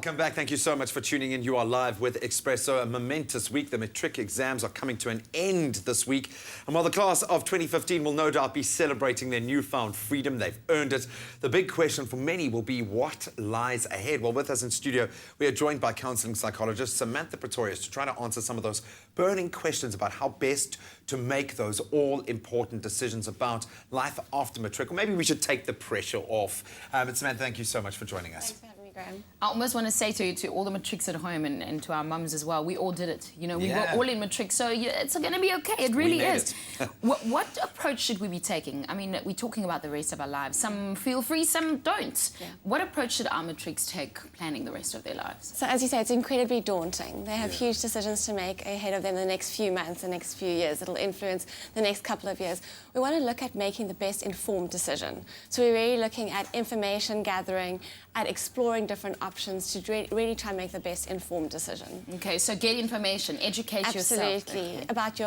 Welcome back. Thank you so much for tuning in. You are live with Expresso, a momentous week. The matric exams are coming to an end this week. And while the class of 2015 will no doubt be celebrating their newfound freedom, they've earned it. The big question for many will be what lies ahead. Well, with us in studio, we are joined by counselling psychologist Samantha Pretorius to try to answer some of those burning questions about how best to make those all-important decisions about life after matric. Or maybe we should take the pressure off. But Samantha, thank you so much for joining us. Thanks for having me, Graham. I almost want to say to all the matrics at home and to our mums as well, we all did it. You know, we were all in matric, so it's going to be okay. It really is. What approach should we be taking? I mean, we're talking about the rest of our lives. Some feel free, some don't. Yeah. What approach should our matrics take planning the rest of their lives? So as you say, it's incredibly daunting. They have huge decisions to make ahead of them the next few months, the next few years. It'll influence the next couple of years. We want to look at making the best informed decision. So we're really looking at information gathering, at exploring different options to really try and make the best informed decision. Okay, so get information, educate yourself. Absolutely. About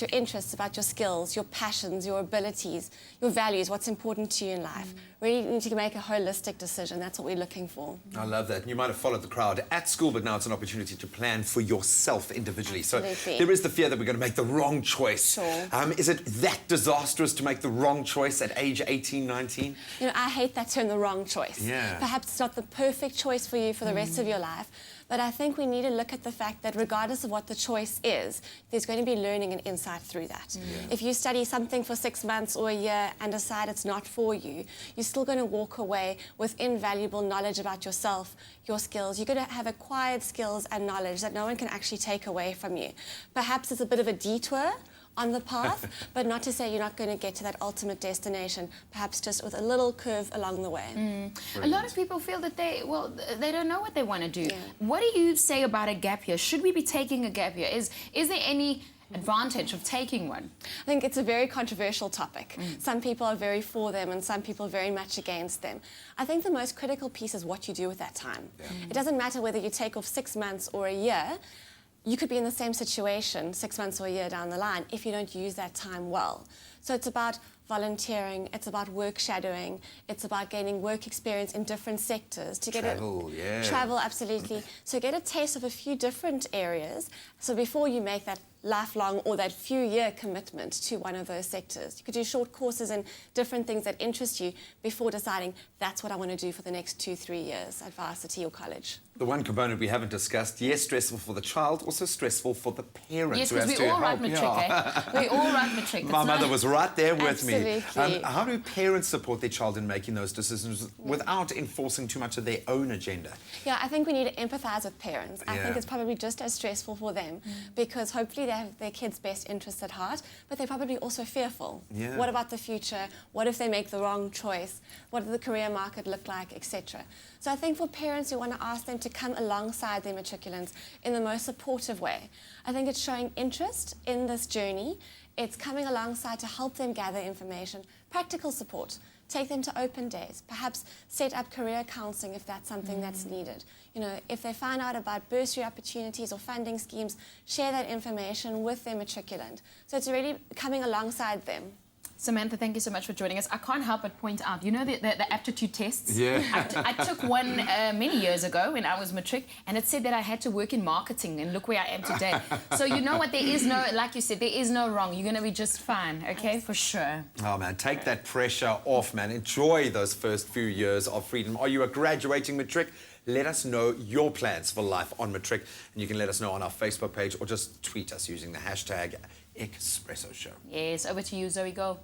your interests, about your skills, your passions, your abilities, your values, what's important to you in life. Really need to make a holistic decision. That's what we're looking for. I love that. You might have followed the crowd at school, but now it's an opportunity to plan for yourself individually. Absolutely. So there is the fear that we're going to make the wrong choice. Sure. Is it that disastrous to make the wrong choice at age 18, 19? You know, I hate that term, the wrong choice. Yeah. Perhaps it's not the perfect choice for you for the rest of your life, but I think we need to look at the fact that regardless of what the choice is, there's going to be learning and insight through that. If you study something for 6 months or a year and decide it's not for you, you're still going to walk away with invaluable knowledge about yourself, your skills. You're going to have acquired skills and knowledge that no one can actually take away from you. Perhaps it's a bit of a detour on the path, but not to say you're not going to get to that ultimate destination, perhaps just with a little curve along the way. A lot of people feel that they don't know what they want to do. What do you say about a gap year? Should we be taking a gap year? Is there any advantage of taking one? I think it's a very controversial topic. Some people are very for them and some people are very much against them. I think the most critical piece is what you do with that time. It doesn't matter whether you take off 6 months or a year. You could be in the same situation 6 months or a year down the line if you don't use that time well. So it's about volunteering, it's about work shadowing, it's about gaining work experience in different sectors. To get travel, absolutely. So get a taste of a few different areas. So before you make that lifelong or that few-year commitment to one of those sectors. You could do short courses in different things that interest you before deciding that's what I want to do for the next 2-3 years at varsity or college. The one component we haven't discussed, yes, stressful for the child, also stressful for the parents. Yes, because we all write matric, eh? We all write matric. My mother was right there with me. Absolutely. How do parents support their child in making those decisions without enforcing too much of their own agenda? Yeah, I think we need to empathise with parents. I think it's probably just as stressful for them because hopefully they have their kids' best interests at heart, but they're probably also fearful. What about the future? What if they make the wrong choice? What does the career market look like, etc.? So I think for parents, we want to ask them to come alongside their matriculants in the most supportive way. I think it's showing interest in this journey. It's coming alongside to help them gather information, practical support. Take them to open days, perhaps set up career counselling if that's something that's needed. You know, if they find out about bursary opportunities or funding schemes, share that information with their matriculant. So it's really coming alongside them. Samantha, thank you so much for joining us. I can't help but point out, you know the aptitude tests? Yeah. I took one many years ago when I was matric, and it said that I had to work in marketing, and look where I am today. So you know what, there is no, like you said, there is no wrong. You're going to be just fine, okay? For sure. Oh, man, take that pressure off, man. Enjoy those first few years of freedom. Are you a graduating matric? Let us know your plans for life on matric, and you can let us know on our Facebook page or just tweet us using the hashtag Expresso Show. Yes, over to you, Zoe, go.